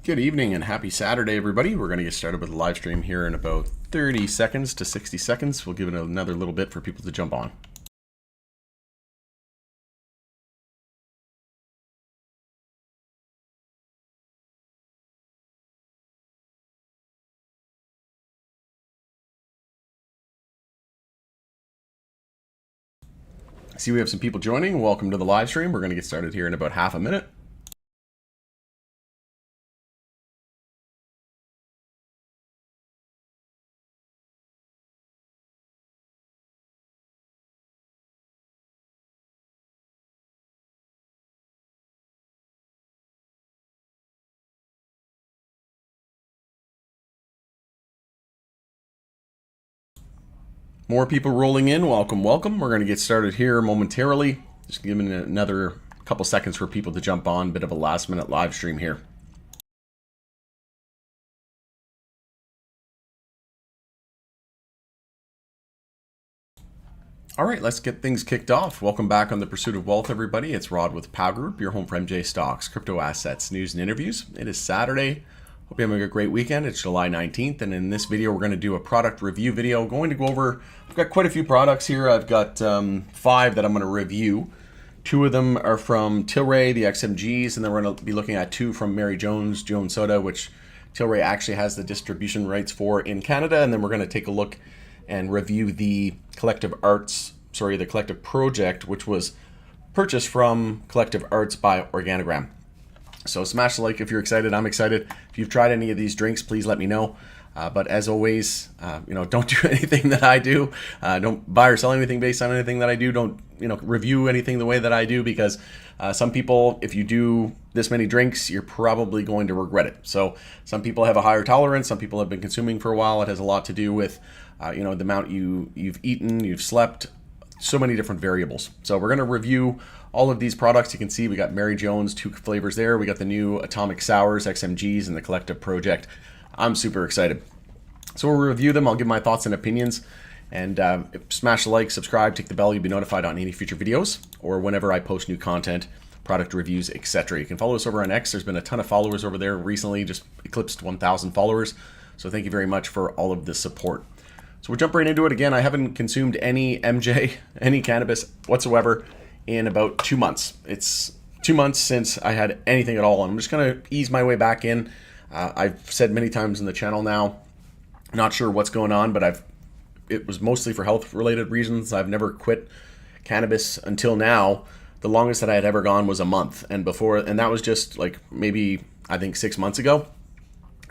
Good evening and happy Saturday, everybody. We're going to get started with the live stream here in about 30 seconds to 60 seconds. We'll give it another little bit for people to jump on. I see we have some people joining. Welcome to the live stream. We're going to get started here in about half a minute. More people rolling in. Welcome, welcome. We're going to get started here momentarily. Just giving it another couple seconds for people to jump on. Bit of a last minute live stream here. All right, let's get things kicked off. Welcome back on The Pursuit of Wealth, everybody. It's Rod with POW Group, your home for MJ stocks, crypto assets, news, and interviews. It is Saturday. Hope you're having a great weekend. It's July 19th, and in this video, we're going to do a product review video. Going to go over, I've got quite a few products here. I've got 5 that I'm going to review. 2 of them are from Tilray, the XMGs, and then we're going to be looking at 2 from Mary Jones Soda, which Tilray actually has the distribution rights for in Canada. And then we're going to take a look and review the Collective Project, which was purchased from Collective Arts by Organigram. So smash the like if you're excited. I'm excited. If you've tried any of these drinks, please let me know. But as always, don't do anything that I do. Don't buy or sell anything based on anything that I do. Don't, review anything the way that I do, because some people, if you do this many drinks, you're probably going to regret it. So some people have a higher tolerance. Some people have been consuming for a while. It has a lot to do with, the amount you've eaten, you've slept, so many different variables. So we're going to review all of these products. You can see we got Mary Jones, 2 flavors there. We got the new Atomic Sours, XMGs, and the Collective Project. I'm super excited. So we'll review them. I'll give my thoughts and opinions. And smash the like, subscribe, tick the bell. You'll be notified on any future videos or whenever I post new content, product reviews, etc. You can follow us over on X. There's been a ton of followers over there recently, just eclipsed 1,000 followers. So thank you very much for all of the support. So we'll jump right into it. Again, I haven't consumed any MJ, any cannabis whatsoever in about 2 months. It's 2 months since I had anything at all. I'm just going to ease my way back in. I've said many times in the channel now, not sure what's going on, but it was mostly for health related reasons. I've never quit cannabis until now. The longest that I had ever gone was a month. And that was just like maybe, I think 6 months ago.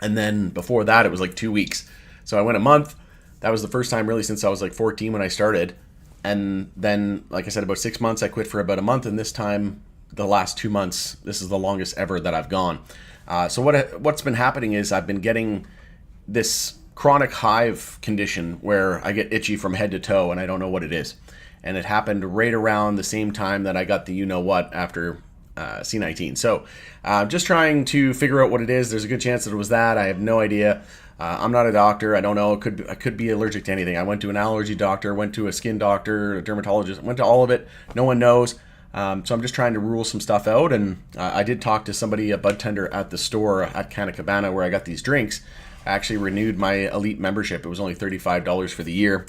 And then before that, it was like 2 weeks. So I went a month. That was the first time really since I was like 14 when I started. And then, like I said, about 6 months, I quit for about a month. And this time, the last 2 months, this is the longest ever that I've gone. So what's been happening is I've been getting this chronic hive condition where I get itchy from head to toe and I don't know what it is. And it happened right around the same time that I got the you-know-what after C19. So just trying to figure out what it is. There's a good chance that it was that. I have no idea. I'm not a doctor. I don't know. I could be allergic to anything. I went to an allergy doctor, went to a skin doctor, a dermatologist, went to all of it. No one knows. So I'm just trying to rule some stuff out. And I did talk to somebody, a bud tender at the store at Canna Cabana where I got these drinks. I actually renewed my elite membership. It was only $35 for the year.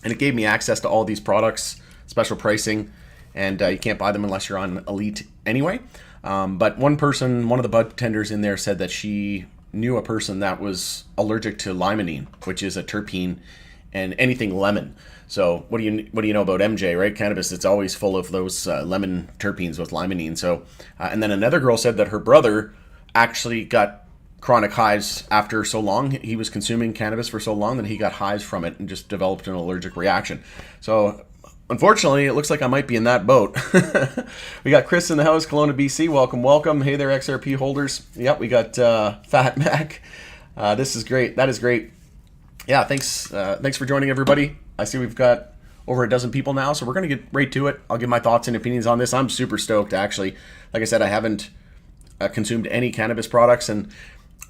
And it gave me access to all these products, special pricing. And you can't buy them unless you're on elite anyway. But one of the bud tenders in there said that she knew a person that was allergic to limonene, which is a terpene, and anything lemon. So what do you know about MJ, right? Cannabis, it's always full of those lemon terpenes with limonene. So and then another girl said that her brother actually got chronic hives after so long. He was consuming cannabis for so long that he got hives from it and just developed an allergic reaction. So unfortunately, it looks like I might be in that boat. We got Chris in the house, Kelowna, BC. Welcome, welcome. Hey there, XRP holders. Yep, we got Fat Mac. This is great. That is great. Yeah, thanks for joining, everybody. I see we've got over a dozen people now, so we're going to get right to it. I'll give my thoughts and opinions on this. I'm super stoked, actually. Like I said, I haven't consumed any cannabis products, and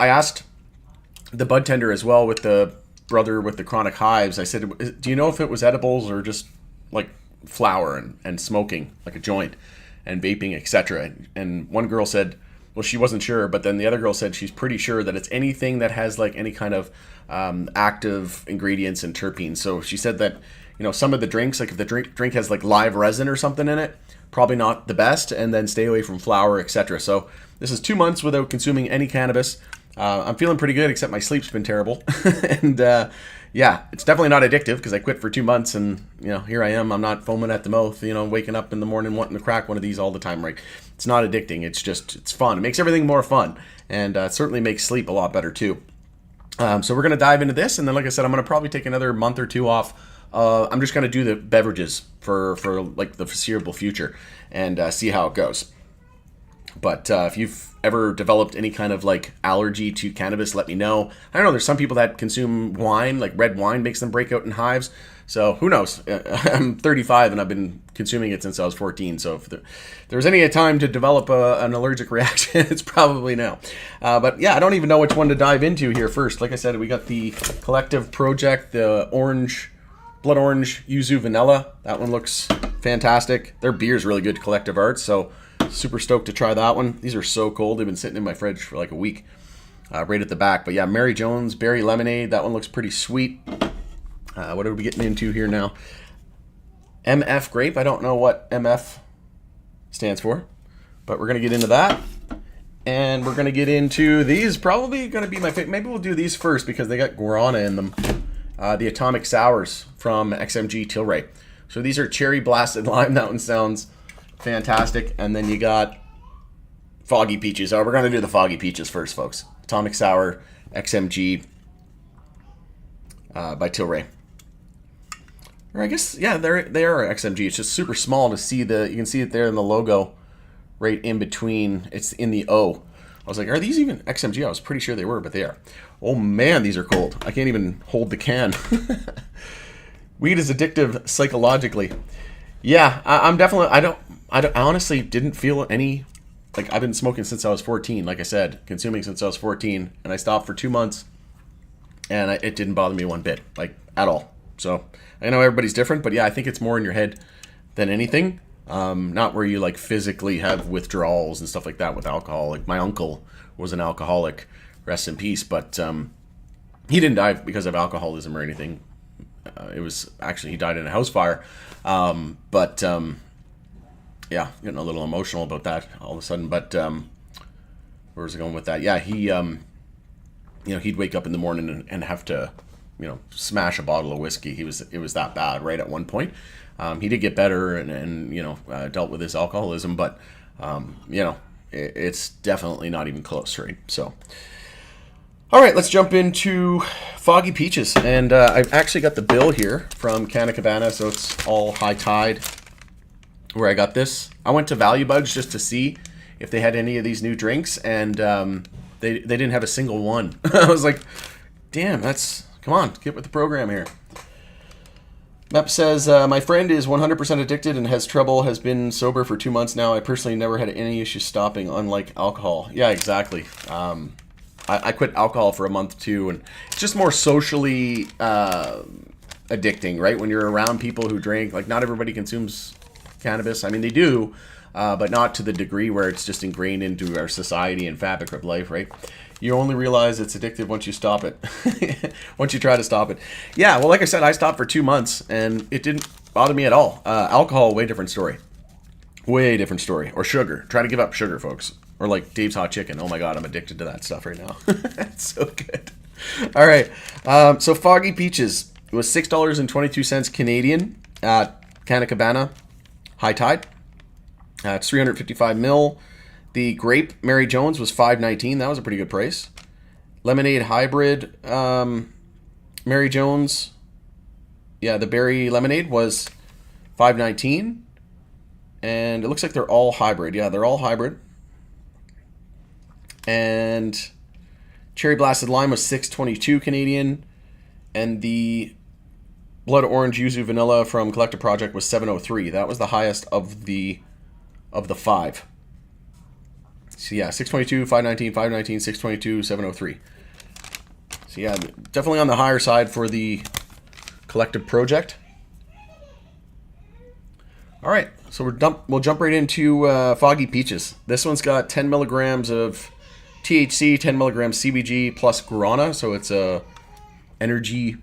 I asked the bud tender as well with the brother with the chronic hives. I said, do you know if it was edibles or just like flower and smoking like a joint and vaping, etc.? And one girl said well, she wasn't sure, but then the other girl said she's pretty sure that it's anything that has like any kind of active ingredients and terpenes. So she said that, you know, some of the drinks, like if the drink has like live resin or something in it, probably not the best, and then stay away from flour, etc. So this is 2 months without consuming any cannabis. I'm feeling pretty good, except my sleep's been terrible. And yeah, it's definitely not addictive because I quit for 2 months, and you know, here I am. I'm not foaming at the mouth, you know, waking up in the morning wanting to crack one of these all the time. Right? It's not addicting. It's just, it's fun. It makes everything more fun, and it certainly makes sleep a lot better too. So we're gonna dive into this, and then, like I said, I'm gonna probably take another month or two off. I'm just gonna do the beverages for like the foreseeable future, and see how it goes. But if you've ever developed any kind of like allergy to cannabis, let me know. I don't know, there's some people that consume wine, like red wine makes them break out in hives. So who knows? I'm 35 and I've been consuming it since I was 14. So if there's any time to develop an allergic reaction, it's probably now. But yeah, I don't even know which one to dive into here first. Like I said, we got the Collective Project, the blood orange Yuzu vanilla. That one looks fantastic. Their beer's really good, Collective Arts. So super stoked to try that one. These are so cold. They've been sitting in my fridge for like a week, right at the back. But yeah, Mary Jones Berry Lemonade. That one looks pretty sweet. What are we getting into here now? MF Grape. I don't know what MF stands for, but we're going to get into that. And we're going to get into these. Probably going to be my favorite. Maybe we'll do these first because they got guarana in them. The Atomic Sours from XMG Tilray. So these are cherry blasted lime. That one sounds fantastic. And then you got Foggy Peaches. Oh, we're going to do the Foggy Peaches first, folks. Atomic Sour XMG by Tilray. Or I guess, yeah, they are XMG. It's just super small to see you can see it there in the logo right in between. It's in the O. I was like, are these even XMG? I was pretty sure they were, but they are. Oh man, these are cold. I can't even hold the can. Weed is addictive psychologically. Yeah, I'm definitely, I honestly didn't feel any, like I've been smoking since I was 14, like I said, consuming since I was 14, and I stopped for 2 months, and it didn't bother me one bit, like at all. So I know everybody's different, but yeah, I think it's more in your head than anything. Not where you like physically have withdrawals and stuff like that with alcohol. Like my uncle was an alcoholic, rest in peace, but he didn't die because of alcoholism or anything. It was actually, he died in a house fire. But yeah, getting a little emotional about that all of a sudden. But where was I going with that? Yeah, he, you know, he'd wake up in the morning and have to, you know, smash a bottle of whiskey. It was that bad, right, at one point. He did get better and you know, dealt with his alcoholism, but you know, it's definitely not even close, right? So, all right, let's jump into Foggy Peaches, and I've actually got the bill here from Canna Cabana, so it's all High Tide where I got this. I went to Value Buds just to see if they had any of these new drinks, and they didn't have a single one. I was like, damn, come on, get with the program here. Mep says, my friend is 100% addicted and has been sober for 2 months now. I personally never had any issues stopping, unlike alcohol. Yeah, exactly. I quit alcohol for a month too, and it's just more socially addicting, right? When you're around people who drink, like not everybody consumes cannabis. I mean, they do, but not to the degree where it's just ingrained into our society and fabric of life, right? You only realize it's addictive once you stop it. Once you try to stop it. Yeah, well, like I said, I stopped for 2 months, and it didn't bother me at all. Alcohol, way different story. Way different story. Or sugar. Try to give up sugar, folks. Or like Dave's Hot Chicken. Oh my god, I'm addicted to that stuff right now. It's so good. All right. So Foggy Peaches. It was $6.22 Canadian at Canna Cabana. High Tide. It's 355 mil. The Grape Mary Jones was $5.19. That was a pretty good price. Lemonade Hybrid Mary Jones. Yeah, the Berry Lemonade was $5.19. And it looks like they're all hybrid. Yeah, they're all hybrid. And Cherry Blasted Lime was $6.22 Canadian. And the Blood Orange Yuzu Vanilla from Collective Project was $7.03. That was the highest of the 5. So yeah, 622, 519, 519, 622, 703. So yeah, definitely on the higher side for the Collective Project. All right, so we'll jump right into Foggy Peaches. This one's got 10 milligrams of THC, 10 milligrams CBG plus guarana, so it's a energy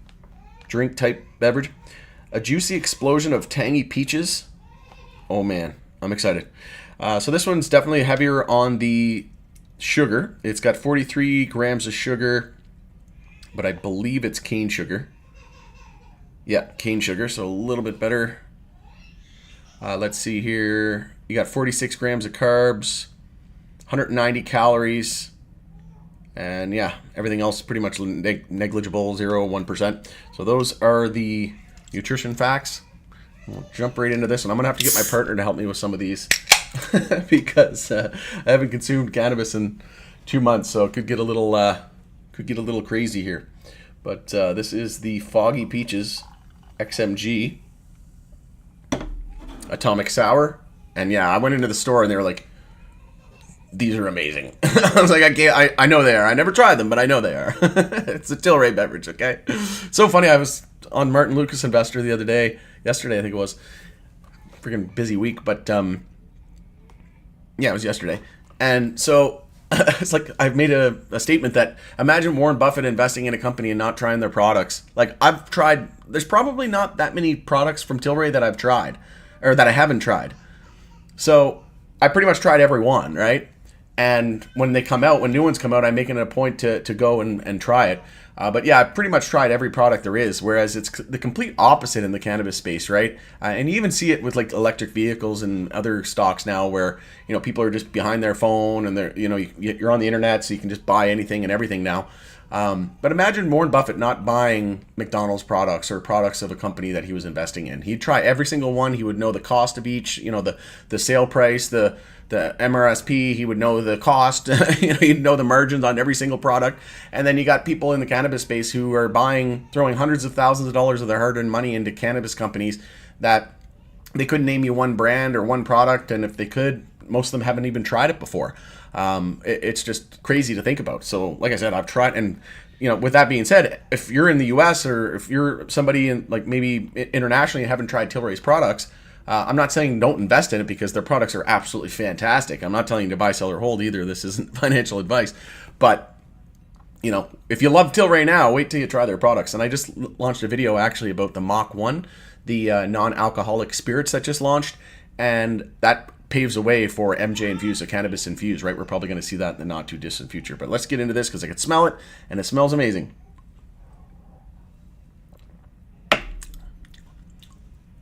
drink type beverage. A juicy explosion of tangy peaches. Oh man, I'm excited. So this one's definitely heavier on the sugar. It's got 43 grams of sugar, but I believe it's cane sugar. Yeah, cane sugar, so a little bit better. Let's see here. You got 46 grams of carbs, 190 calories, and yeah, everything else pretty much negligible, 0, 1%. So those are the nutrition facts. We'll jump right into this one. I'm gonna have to get my partner to help me with some of these because I haven't consumed cannabis in 2 months, so it could get a little crazy here. But this is the Foggy Peaches XMG Atomic Sour, and yeah, I went into the store and they were like, "These are amazing." I was like, I know they are. I never tried them, but I know they are. It's a Tilray beverage, okay? So funny. I was on Martin Lucas Investor the other day. Yesterday, I think it was. Freaking busy week, but yeah, it was yesterday. And so it's like I've made a statement that imagine Warren Buffett investing in a company and not trying their products. Like I've tried. There's probably not that many products from Tilray that I've tried, or that I haven't tried. So I pretty much tried every one, right? And when they come out, when new ones come out, I'm making it a point to go and try it. But yeah, I pretty much tried every product there is, whereas it's the complete opposite in the cannabis space, right? And you even see it with like electric vehicles and other stocks now where, you know, people are just behind their phone and they're, you know, you're on the internet, so you can just buy anything and everything now. But imagine Warren Buffett not buying McDonald's products or products of a company that he was investing in. He'd try every single one. He would know the cost of each, you know, the sale price, the MRSP. He would know the cost. You know, he'd know the margins on every single product. And then you got people in the cannabis space who are throwing hundreds of thousands of dollars of their hard-earned money into cannabis companies that they couldn't name you one brand or one product. And if they could, most of them haven't even tried it before. It's just crazy to think about. So like I said, I've tried, and you know, with that being said, if you're in the US or if you're somebody in like maybe internationally and haven't tried Tilray's products, I'm not saying don't invest in it because their products are absolutely fantastic. I'm not telling you to buy, sell, or hold either. This isn't financial advice. But you know, if you love Tilray now, wait till you try their products. And I just launched a video actually about the Mach 1, the non-alcoholic spirits that just launched, and that paves a way for MJ Infused, so cannabis infused, right? We're probably going to see that in the not too distant future. But let's get into this because I can smell it, and it smells amazing.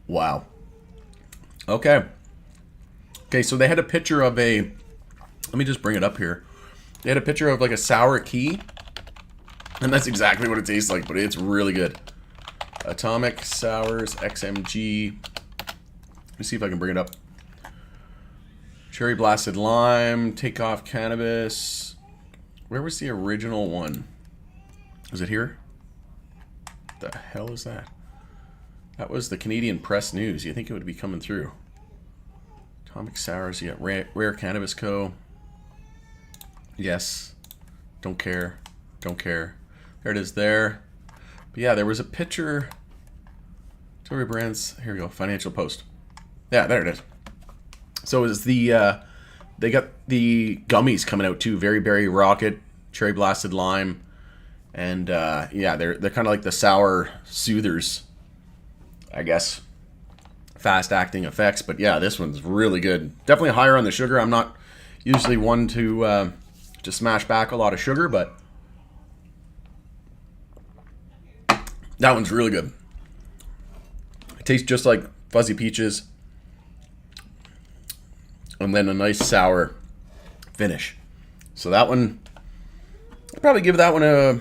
Wow. Okay, so they had a picture of let me just bring it up here. They had a picture of like a sour key, and that's exactly what it tastes like, but it's really good. Atomic Sours XMG. Let me see if I can bring it up. Cherry blasted lime, takeoff cannabis. Where was the original one? Was it here? What the hell is that? That was the Canadian Press News. You think it would be coming through? Atomic Sours. You got Rare Cannabis Co. Yes. Don't care. Don't care. There it is there. But yeah, there was a picture. Tilray Brands. Here we go. Financial Post. Yeah, there it is. So is they got the gummies coming out too. Very Berry Rocket, Cherry Blasted Lime, and yeah, they're kind of like the sour soothers, I guess. Fast acting effects, but yeah, this one's really good. Definitely higher on the sugar. I'm not usually one to smash back a lot of sugar, but that one's really good. It tastes just like Fuzzy Peaches. And then a nice sour finish. So that one, I'd probably give that one an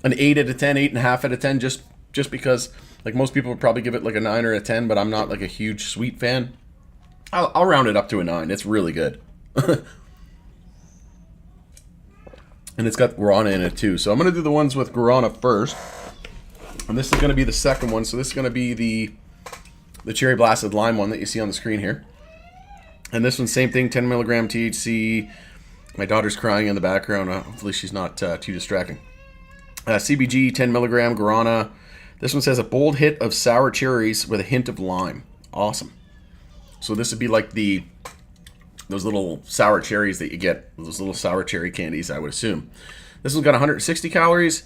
8 out of 10, 8.5 out of 10, just because, like most people would probably give it like a 9 or a 10, but I'm not like a huge sweet fan. I'll round it up to a 9. It's really good. And it's got guarana in it too. So I'm going to do the ones with guarana first. And this is going to be the second one. So this is going to be the Cherry Blasted Lime one that you see on the screen here. And this one, same thing, 10 milligram THC. My daughter's crying in the background. Hopefully she's not too distracting. CBG, 10 milligram guarana. This one says a bold hit of sour cherries with a hint of lime. Awesome. So this would be like those little sour cherries that you get, those little sour cherry candies, I would assume. This one's got 160 calories,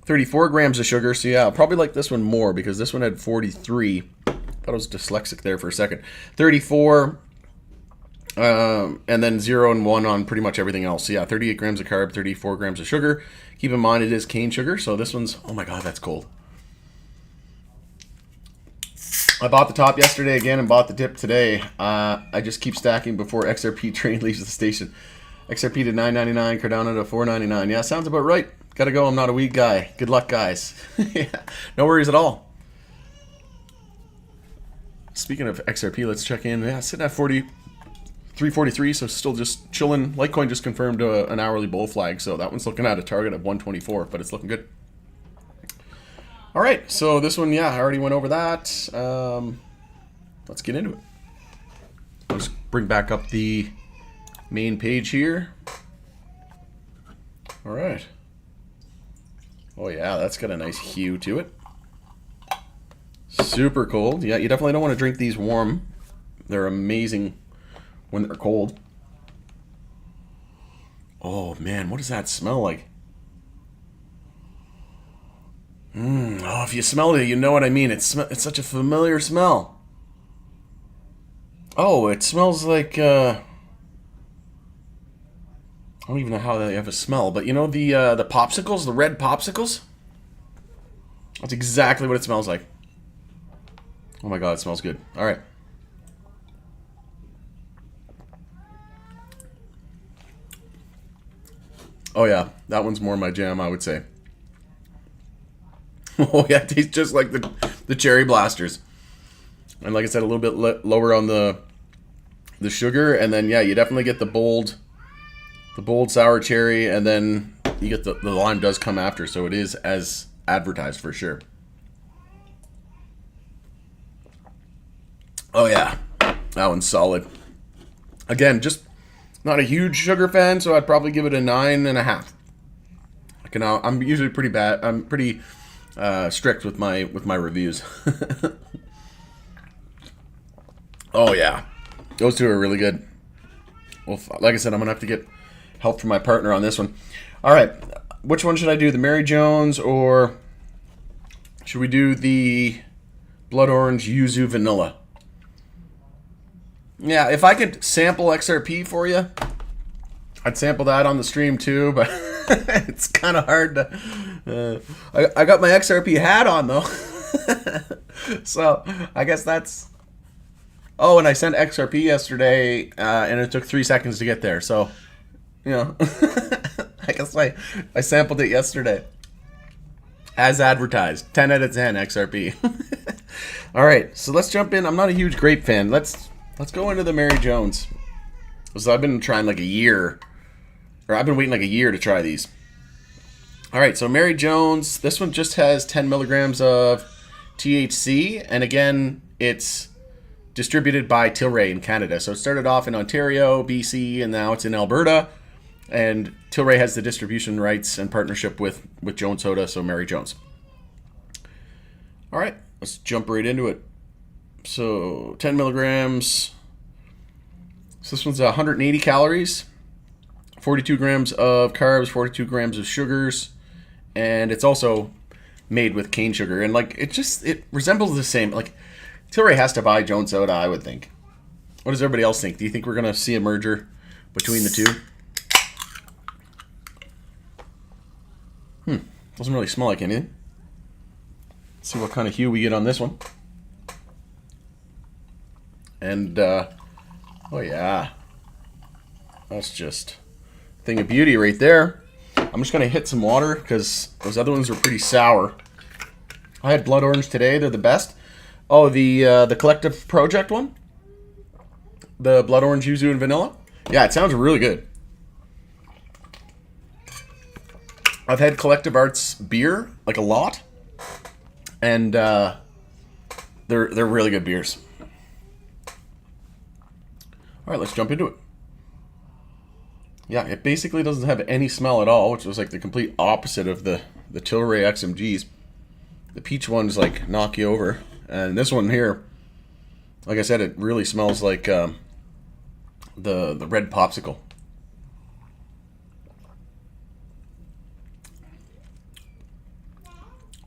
34 grams of sugar. So yeah, I'll probably like this one more because this one had 43. Thought I was dyslexic there for a second. 34, and then 0 and 1 on pretty much everything else. So yeah, 38 grams of carb, 34 grams of sugar. Keep in mind it is cane sugar, so this one's, oh my god, that's cold. I bought the top yesterday again and bought the dip today. I just keep stacking before XRP train leaves the station. XRP to $9.99, Cardano to $4.99. Yeah, sounds about right. Gotta go, I'm not a weed guy. Good luck, guys. Yeah, no worries at all. Speaking of XRP, let's check in. Yeah, sitting at 343, so still just chilling. Litecoin just confirmed an hourly bull flag, so that one's looking at a target of 124, but it's looking good. All right, so this one, yeah, I already went over that. Let's get into it. I'll just bring back up the main page here. All right. Oh yeah, that's got a nice hue to it. Super cold. Yeah, you definitely don't want to drink these warm. They're amazing when they're cold. Oh man, what does that smell like? Oh, if you smell it, you know what I mean. It's such a familiar smell. Oh, it smells like, I don't even know how they have a smell, but you know the popsicles, the red popsicles? That's exactly what it smells like. Oh my god, it smells good. All right. Oh yeah, that one's more my jam, I would say. Oh yeah, it tastes just like the cherry blasters, and like I said, a little bit lower on the sugar, and then yeah, you definitely get the bold sour cherry, and then you get the lime does come after, so it is as advertised for sure. Oh yeah, that one's solid. Again, just not a huge sugar fan, so I'd probably give it a 9.5. I'm usually pretty bad. I'm pretty strict with my reviews. Oh yeah, those two are really good. Well, like I said, I'm gonna have to get help from my partner on this one. All right, which one should I do? The Mary Jones, or should we do the Blood Orange Yuzu Vanilla? Yeah, if I could sample XRP for you, I'd sample that on the stream too, but it's kind of hard to... I got my XRP hat on, though. So, I guess that's... Oh, and I sent XRP yesterday, and it took 3 seconds to get there, so... You know, I guess I sampled it yesterday. As advertised. 10 out of 10 XRP. Alright, so let's jump in. I'm not a huge Grape fan. Let's go into the Mary Jones. So I've been trying like a year, or I've been waiting like a year to try these. All right, so Mary Jones, this one just has 10 milligrams of THC, and again, it's distributed by Tilray in Canada. So it started off in Ontario, BC, and now it's in Alberta, and Tilray has the distribution rights and partnership with Jones Soda, so Mary Jones. All right, let's jump right into it. So 10 milligrams. So this one's 180 calories, 42 grams of carbs, 42 grams of sugars, and it's also made with cane sugar. And like it resembles the same. Like Tilray has to buy Jones Soda, I would think. What does everybody else think? Do you think we're gonna see a merger between the two? Doesn't really smell like anything. Let's see what kind of hue we get on this one. And, oh yeah, that's just a thing of beauty right there. I'm just going to hit some water because those other ones are pretty sour. I had Blood Orange today. They're the best. Oh, the Collective Project one? The Blood Orange Yuzu and Vanilla? Yeah, it sounds really good. I've had Collective Arts beer, like a lot. And they're really good beers. All right, let's jump into it. Yeah, it basically doesn't have any smell at all, which was like the complete opposite of the Tilray XMGs. The peach ones like knock you over, and this one here Like I said, it really smells like the red popsicle.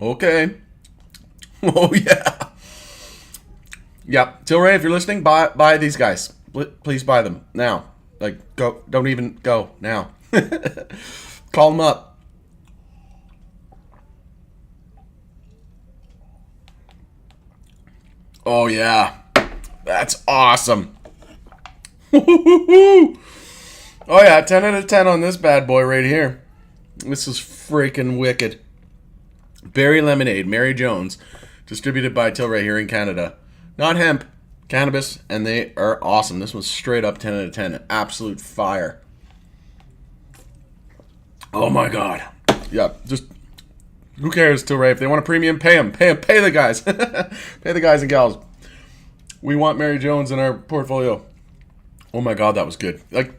Okay. Oh yeah. Yeah, Tilray, if you're listening, buy these guys. Please buy them now. Like, go. Don't even go now. Call them up. Oh yeah, that's awesome. Oh yeah, 10 out of 10 on this bad boy right here. This is freaking wicked. Berry lemonade, Mary Jones, distributed by Tilray here in Canada. Not hemp, cannabis, and they are awesome. This one's straight up 10 out of 10. Absolute fire. Oh my god. Yeah, just who cares, Tilray? If they want a premium, pay them. Pay the guys. Pay the guys and gals. We want Mary Jones in our portfolio. Oh my god, that was good. Like,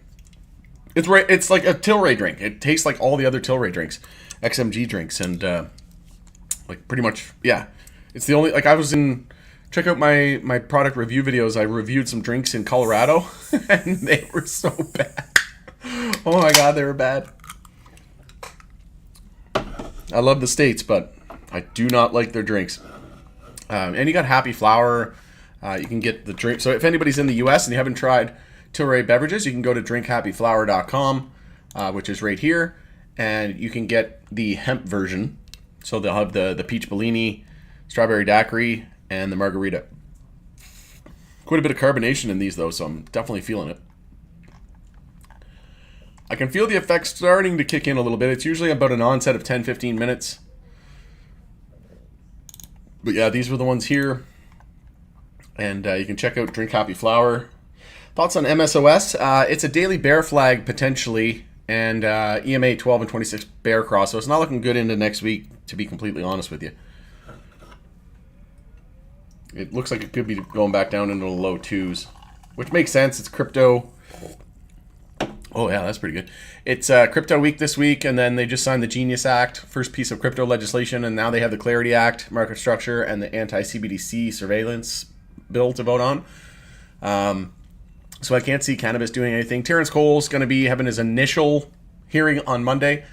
it's like a Tilray drink. It tastes like all the other Tilray drinks, XMG drinks, and like pretty much, yeah. It's the only, like, I was in, check out my product review videos. I reviewed some drinks in Colorado, and they were so bad. Oh my god, they were bad. I love the States, but I do not like their drinks. And you got Happy Flower. You can get the drink. So if anybody's in the U.S. and you haven't tried Tilray beverages, you can go to drinkhappyflower.com, which is right here, and you can get the hemp version. So they'll have the peach Bellini, strawberry daiquiri, and the margarita. Quite a bit of carbonation in these, though, so I'm definitely feeling it. I can feel the effects starting to kick in a little bit. It's usually about an onset of 10-15 minutes. But yeah, these were the ones here. And you can check out Drink Happy Flower. Thoughts on MSOS? It's a daily bear flag, potentially. And EMA 12 and 26 bear cross. So it's not looking good into next week, to be completely honest with you. It looks like it could be going back down into the low twos. Which makes sense. It's crypto. Oh, yeah, that's pretty good. It's Crypto Week this week, and then they just signed the Genius Act, first piece of crypto legislation, and now they have the Clarity Act, market structure, and the anti-CBDC surveillance bill to vote on. So I can't see cannabis doing anything. Terrence Cole's going to be having his initial hearing on Monday.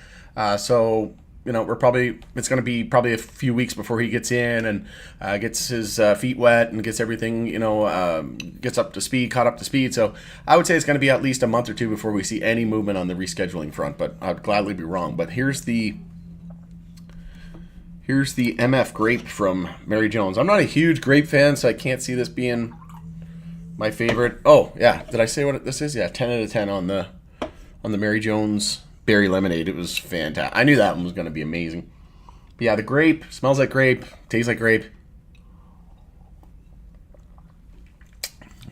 So, you know, it's going to be probably a few weeks before he gets in and gets his feet wet and gets everything, you know, gets up to speed, caught up to speed. So I would say it's going to be at least a month or two before we see any movement on the rescheduling front, but I'd gladly be wrong. But here's the MF Grape from Mary Jones. I'm not a huge Grape fan, so I can't see this being my favorite. Oh, yeah. Did I say what this is? Yeah, 10 out of 10 on the Mary Jones Berry Lemonade. It was fantastic. I knew that one was going to be amazing. But yeah, the grape smells like grape, tastes like grape.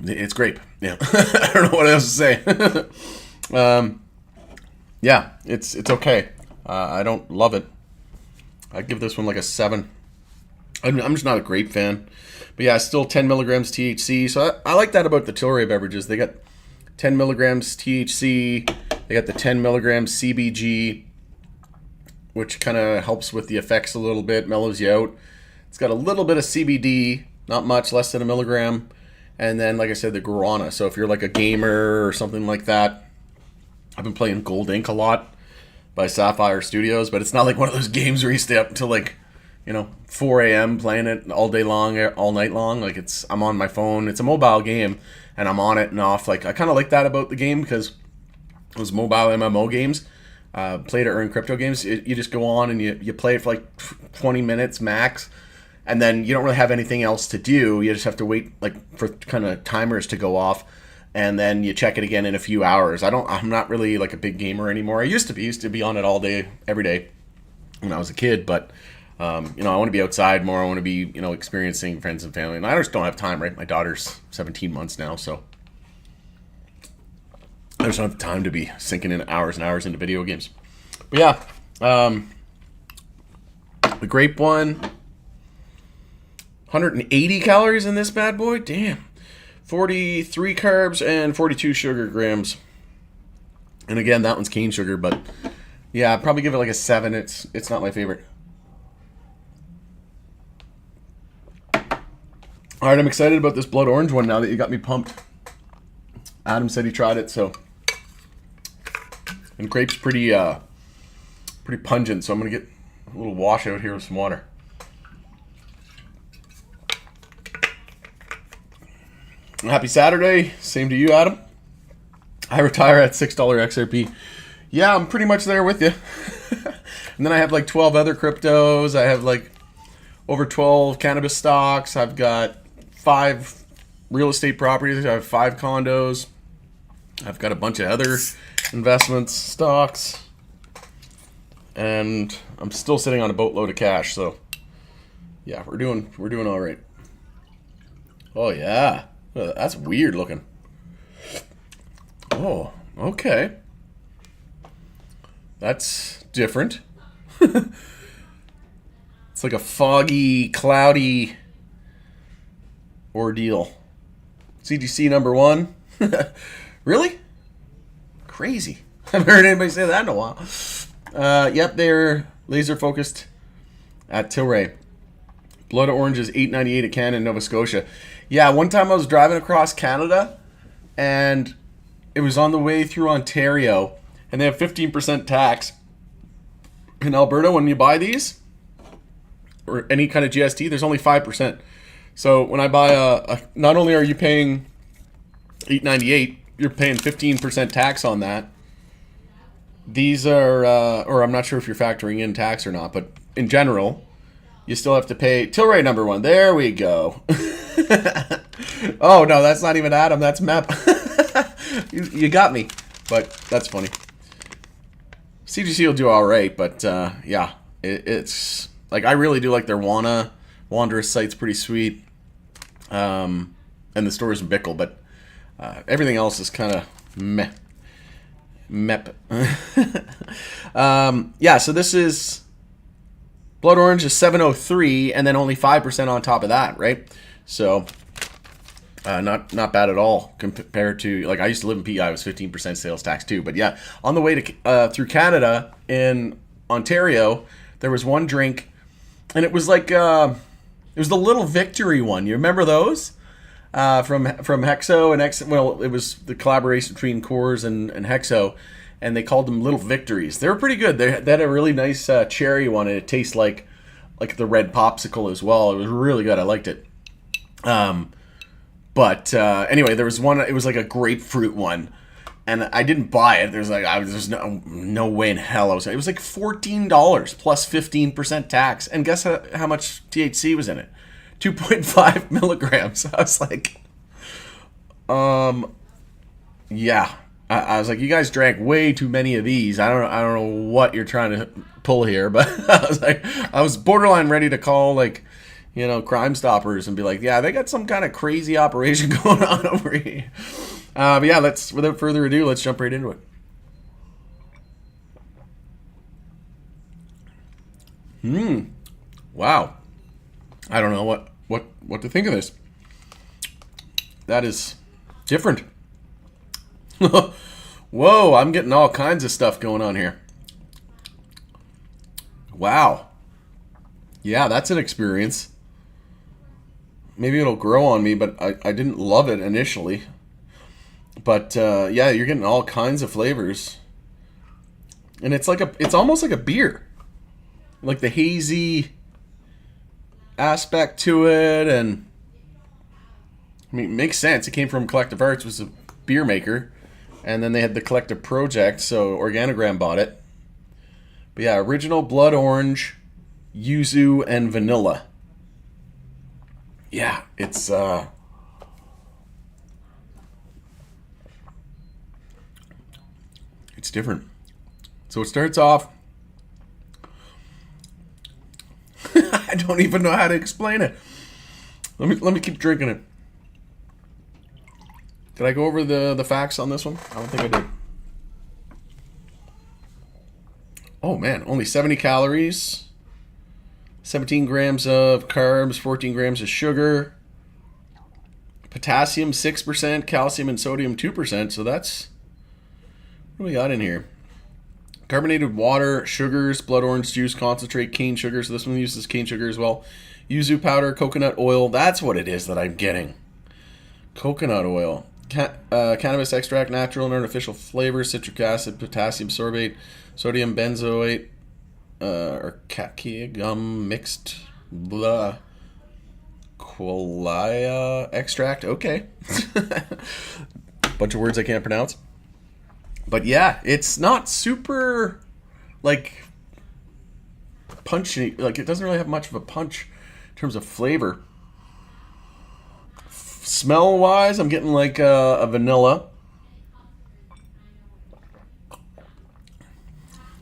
It's grape. Yeah. I don't know what else to say. Yeah, it's okay. I don't love it. I'd give this one like a 7. I'm just not a grape fan. But yeah, still 10 milligrams THC. So I like that about the Tilray beverages. They got 10 milligrams THC. They got the 10 milligrams CBG, which kind of helps with the effects a little bit, mellows you out. It's got a little bit of CBD, not much, less than a milligram. And then, like I said, the guarana. So if you're like a gamer or something like that, I've been playing Gold Ink a lot by Sapphire Studios, but it's not like one of those games where you stay up until like, you know, 4 a.m. playing it all day long, all night long. Like I'm on my phone. It's a mobile game, and I'm on it and off. Like I kind of like that about the game because those mobile MMO games, play to earn crypto games, you just go on and you play it for like 20 minutes max, and then you don't really have anything else to do. You just have to wait like for kind of timers to go off, and then you check it again in a few hours. I'm not really like a big gamer anymore. I used to be on it all day, every day when I was a kid, but you know, I want to be outside more. I want to be, you know, experiencing friends and family, and I just don't have time, right? My daughter's 17 months now, so I just don't have time to be sinking in hours and hours into video games. But yeah, the grape one, 180 calories in this bad boy. Damn. 43 carbs and 42 sugar grams. And again, that one's cane sugar, but yeah, I'd probably give it like a 7. It's not my favorite. All right, I'm excited about this blood orange one now that you got me pumped. Adam said he tried it, so. And grape's pretty pungent, so I'm gonna get a little wash out here with some water. Happy Saturday. Same to you, Adam. I retire at $6 XRP. Yeah, I'm pretty much there with you. And then I have like 12 other cryptos. I have like over 12 cannabis stocks. I've got 5 real estate properties. I have 5 condos. I've got a bunch of other investments, stocks. And I'm still sitting on a boatload of cash, so yeah, we're doing all right. Oh yeah. That's weird looking. Oh, okay. That's different. It's like a foggy, cloudy ordeal. CGC number 1. Really? Crazy. I haven't heard anybody say that in a while. Yep, they're laser focused at Tilray. Blood orange is $8.98 a can in Nova Scotia. Yeah, one time I was driving across Canada, and it was on the way through Ontario, and they have 15% tax. In Alberta, when you buy these, or any kind of GST, there's only 5%. So when I buy not only are you paying $8.98, you're paying 15% tax on that. These are, or I'm not sure if you're factoring in tax or not, but in general, you still have to pay Tilray number 1. There we go. Oh, no, that's not even Adam. That's MEP. you got me. But that's funny. CGC will do all right, but yeah, it's like I really do like their Wanderous site's pretty sweet, and the stores in Bickle, but everything else is kind of meh. MEP. Yeah, so this is blood orange is 703, and then only 5% on top of that, right? So not bad at all compared to, like, I used to live in PEI. It was 15% sales tax too. But yeah, on the way to through Canada in Ontario, there was one drink, and it was like it was the Little Victory one. You remember those from Hexo and X? Well, it was the collaboration between Coors and Hexo, and they called them Little Victories. They were pretty good. They had a really nice cherry one, and it tastes like the red popsicle as well. It was really good. I liked it. But anyway, there was one. It was like a grapefruit one, and I didn't buy it. There's no way in hell I was. It was like $14 plus 15% tax, and guess how much THC was in it? 2.5 milligrams. I was like, yeah. I was like, you guys drank way too many of these. I don't know what you're trying to pull here, but I was borderline ready to call, like, Crime Stoppers and be like, yeah, they got some kind of crazy operation going on over here. But yeah, without further ado, let's jump right into it. Wow. I don't know what to think of this. That is different. Whoa, I'm getting all kinds of stuff going on here. Wow. Yeah, that's an experience. Maybe it'll grow on me, but I didn't love it initially. But yeah, you're getting all kinds of flavors. And it's almost like a beer. Like the hazy aspect to it, and I mean, it makes sense. It came from Collective Arts, was a beer maker, and then they had the Collective Project, so Organigram bought it. But yeah, original blood orange, yuzu, and vanilla. Yeah, it's different. So it starts off. I don't even know how to explain it. Let me keep drinking it. Did I go over the facts on this one? I don't think I did. Oh man, only 70 calories. 17 grams of carbs, 14 grams of sugar. Potassium 6%, calcium and sodium 2%. So that's, what do we got in here? Carbonated water, sugars, blood orange juice, concentrate, cane sugar. So this one uses cane sugar as well. Yuzu powder, coconut oil. That's what it is that I'm getting. Coconut oil. Cannabis extract, natural and artificial flavor, citric acid, potassium sorbate, sodium benzoate, or kaki gum mixed, blah. Qualia extract. Okay. Bunch of words I can't pronounce. But yeah, it's not super, like, punchy. Like, it doesn't really have much of a punch in terms of flavor. Smell-wise, I'm getting like a vanilla.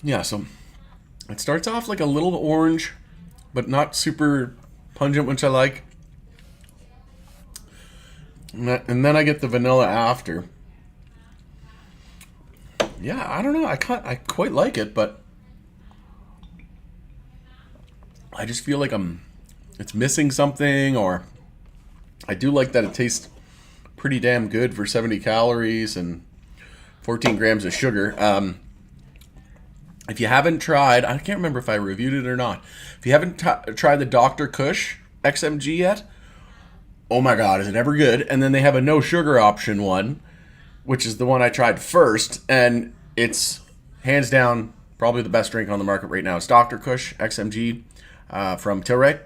Yeah, so it starts off like a little orange, but not super pungent, which I like. And then I get the vanilla after. Yeah, I don't know. I quite like it, but I just feel like it's missing something, or I do like that it tastes pretty damn good for 70 calories and 14 grams of sugar. If you haven't tried, I can't remember if I reviewed it or not. If you haven't tried the Dr. Kush XMG yet, oh my God, is it ever good? And then they have a no sugar option one, which is the one I tried first, and it's hands down probably the best drink on the market right now. It's Dr. Kush XMG from Tilray,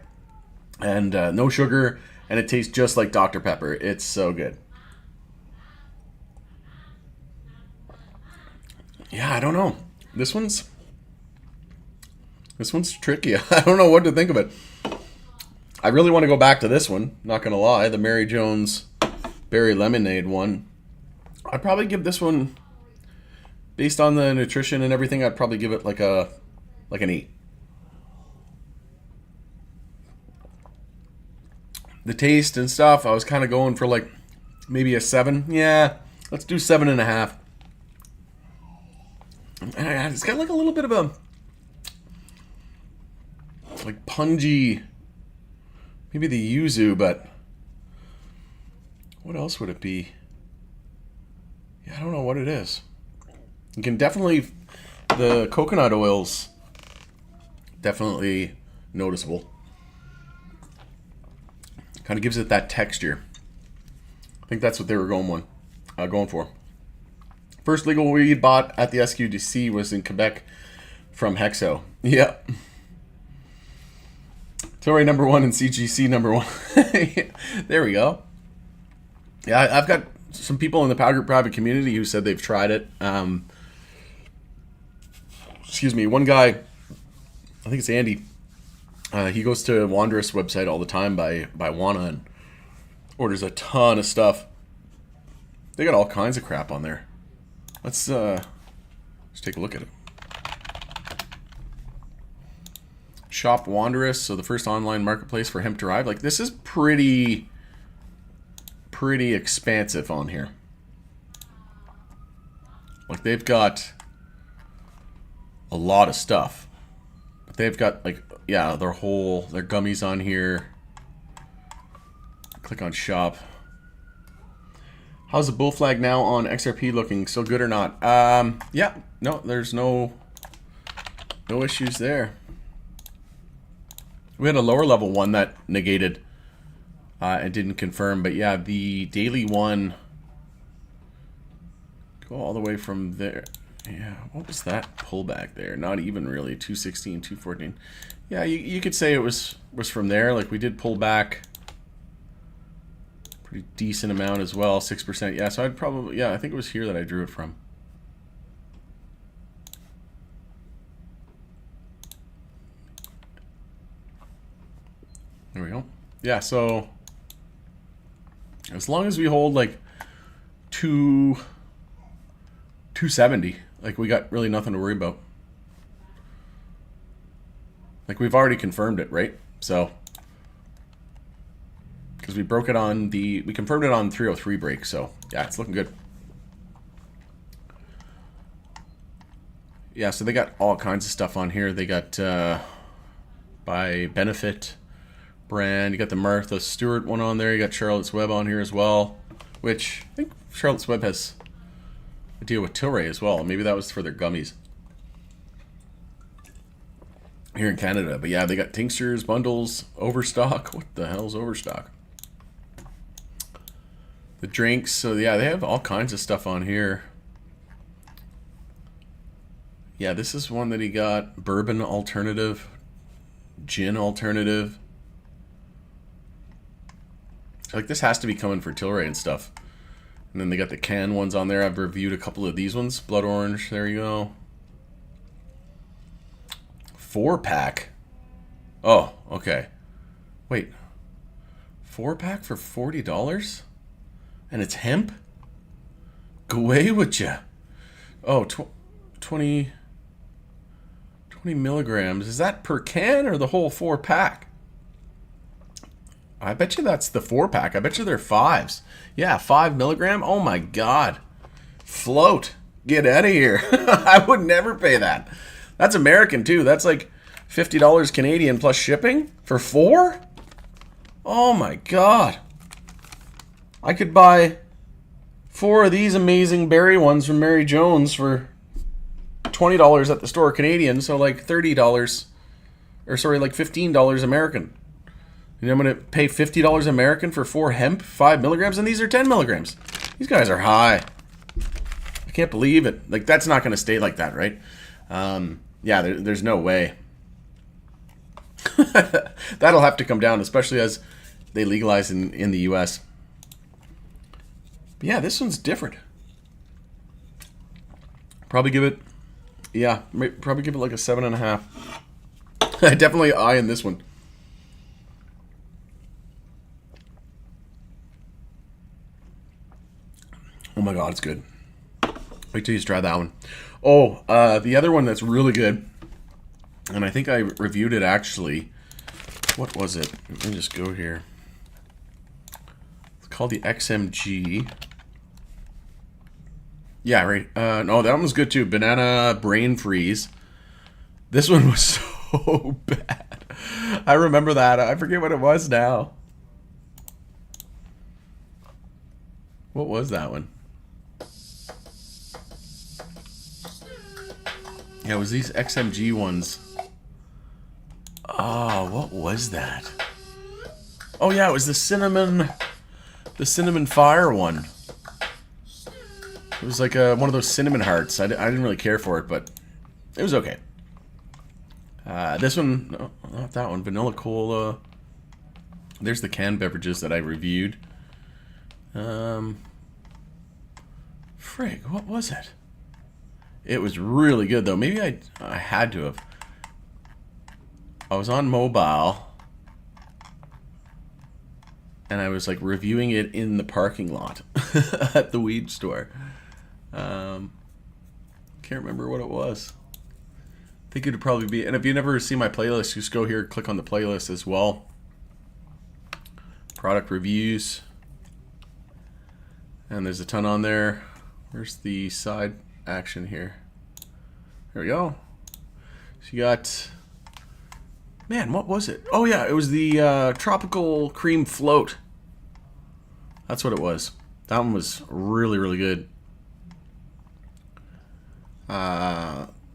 and no sugar, and it tastes just like Dr. Pepper. It's so good. Yeah, I don't know. This one's tricky. I don't know what to think of it. I really want to go back to this one, not going to lie, the Mary Jones Berry Lemonade one. I'd probably give this one, based on the nutrition and everything, I'd probably give it like an 8. The taste and stuff, I was kind of going for like maybe a 7. Yeah, let's do 7.5. It's got like a little bit of a like pungy, maybe the yuzu, but what else would it be? Yeah, I don't know what it is. You can definitely, the coconut oils, definitely noticeable. Kind of gives it that texture. I think that's what they were going for. First legal weed bought at the SQDC was in Quebec from Hexo. Yep. Tilray number 1 and CGC number 1. There we go. Yeah, I've got some people in the powder private community who said they've tried it. Excuse me. One guy, I think it's Andy. He goes to Wanderous website all the time by Wana and orders a ton of stuff. They got all kinds of crap on there. Let's take a look at it. Shop Wanderous, so the first online marketplace for hemp derived. Like, this is pretty expansive on here. Like, they've got a lot of stuff. But they've got, like, yeah, their gummies on here. Click on shop. How's the bull flag now on XRP looking? Still good or not? Yeah, no, there's no issues there. We had a lower level one that negated and didn't confirm, but yeah, the daily one, go all the way from there. Yeah, what was that pullback there? Not even really. 216, 214. Yeah, you could say it was from there. Like, we did pull back pretty decent amount as well, 6%. Yeah, so I'd probably, yeah, I think it was here that I drew it from. There we go. Yeah, so as long as we hold like 270, like, we got really nothing to worry about. Like, we've already confirmed it, right? So, because we broke it on we confirmed it on 303 break, so yeah, it's looking good. Yeah, so they got all kinds of stuff on here. They got by Benefit brand. You got the Martha Stewart one on there. You got Charlotte's Web on here as well, which I think Charlotte's Web has a deal with Tilray as well. Maybe that was for their gummies. here in Canada. But yeah, they got tinctures, bundles, overstock. What the hell's overstock? The drinks. So yeah, they have all kinds of stuff on here. Yeah, this is one that he got. Bourbon alternative. Gin alternative. Like, this has to be coming for Tilray and stuff. And then they got the can ones on there. I've reviewed a couple of these ones. Blood orange. There you go. 4-pack. Oh, okay. Wait. 4-pack for $40? And it's hemp? Go away with ya. Oh, 20 milligrams. Is that per can or the whole 4-pack? I bet you that's the 4-pack. I bet you they're 5s. Yeah, 5 milligram. Oh my God. Float. Get out of here. I would never pay that. That's American too. That's like $50 Canadian plus shipping for 4? Oh my God. I could buy 4 of these amazing berry ones from Mary Jones for $20 at the store Canadian, so like $30, or sorry, like $15 American. You know, I'm going to pay $50 American for 4 hemp, 5 milligrams, and these are 10 milligrams. These guys are high. I can't believe it. Like, that's not going to stay like that, right? Yeah, there's no way. That'll have to come down, especially as they legalize in the U.S. But yeah, this one's different. Probably give it, yeah, probably give it like a 7.5. Definitely eye in this one. Oh my God, it's good. Wait till you try that one. Oh, the other one that's really good, and I think I reviewed it actually. What was it? Let me just go here. It's called the XMG. Yeah, right. No, that one was good too. Banana Brain Freeze. This one was so bad. I remember that. I forget what it was now. What was that one? Yeah, it was these XMG ones. Oh, what was that? Oh yeah, it was the cinnamon fire one. It was like one of those cinnamon hearts. I didn't really care for it, but it was okay. This one, no, not that one. Vanilla Cola. There's the canned beverages that I reviewed. Frig, what was it? It was really good though. Maybe I had to have. I was on mobile. And I was like reviewing it in the parking lot at the weed store. Can't remember what it was. I think it'd probably be, and if you never see my playlist, just go here, click on the playlist as well. Product reviews. And there's a ton on there. Where's the side action here? There we go. So you got, man, what was it? Oh yeah, it was the tropical cream float. That's what it was. That one was really, really good.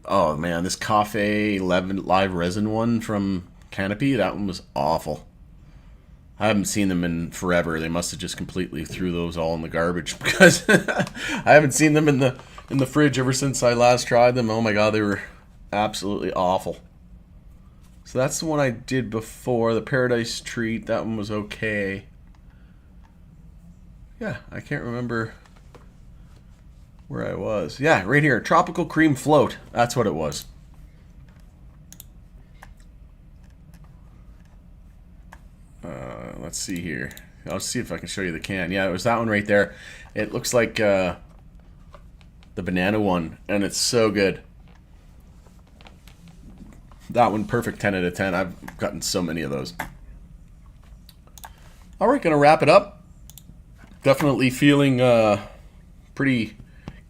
Oh man, this Cafe live resin one from Canopy, that one was awful. I haven't seen them in forever. They must have just completely threw those all in the garbage because I haven't seen them in the fridge ever since I last tried them. Oh my God, they were absolutely awful. So that's the one I did before, the Paradise Treat. That one was okay. Yeah, I can't remember where I was. Yeah, right here, Tropical Cream Float. That's what it was. Let's see here. I'll see if I can show you the can. Yeah, it was that one right there. It looks like the banana one, and it's so good. That one, perfect 10 out of 10. I've gotten so many of those. All right, gonna wrap it up. Definitely feeling pretty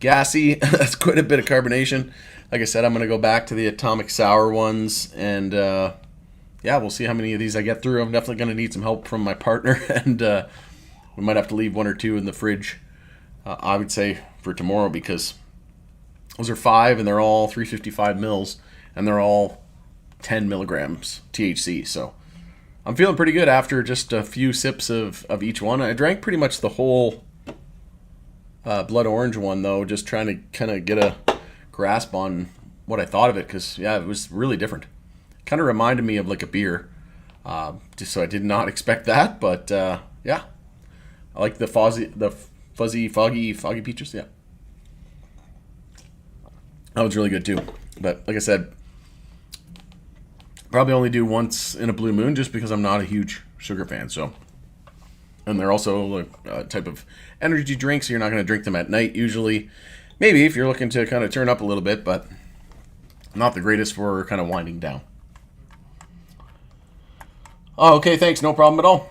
gassy. That's quite a bit of carbonation. Like I said, I'm gonna go back to the Atomic Sour ones, and yeah, we'll see how many of these I get through. I'm definitely gonna need some help from my partner, and we might have to leave 1 or 2 in the fridge. I would say for tomorrow, because those are 5 and they're all 355 mils, and they're all 10 milligrams THC. So I'm feeling pretty good after just a few sips of each one. I drank pretty much the whole blood orange one, though, just trying to kind of get a grasp on what I thought of it, because, yeah, it was really different. Kind of reminded me of like a beer, just so I did not expect that, but yeah. I like the fuzzy, foggy peaches, yeah. That was really good, too. But, like I said, probably only do once in a blue moon just because I'm not a huge sugar fan. So, and they're also a type of energy drink, so you're not going to drink them at night usually. Maybe if you're looking to kind of turn up a little bit, but not the greatest for kind of winding down. Oh, okay, thanks. No problem at all.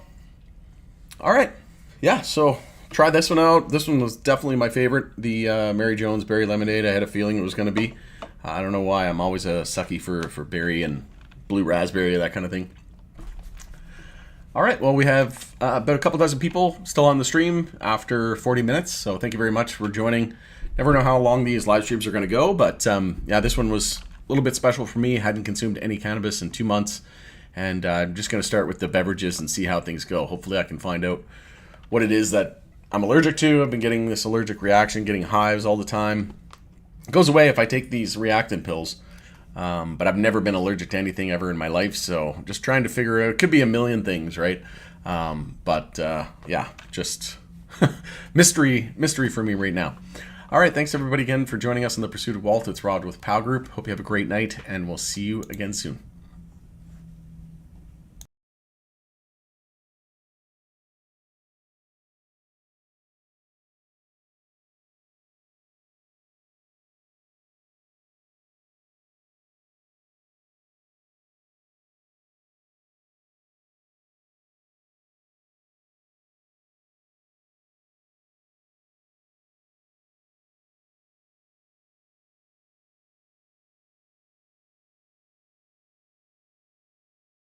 All right. Yeah, so try this one out. This one was definitely my favorite. The Mary Jones Berry Lemonade. I had a feeling it was going to be. I don't know why. I'm always a sucky for berry and blue raspberry, that kind of thing. All right, well, we have about a couple dozen people still on the stream after 40 minutes, so thank you very much for joining. Never know how long these live streams are going to go, but yeah, this one was a little bit special for me. Hadn't consumed any cannabis in 2 months, and I'm just going to start with the beverages and see how things go. Hopefully I can find out what it is that I'm allergic to. I've been getting this allergic reaction, getting hives all the time. It goes away if I take these reactant pills. But I've never been allergic to anything ever in my life, so just trying to figure out. It could be a million things, right? Yeah, just mystery for me right now. All right, thanks everybody again for joining us in the Pursuit of Walt. It's Rod with Pal Group. Hope you have a great night, and we'll see you again soon.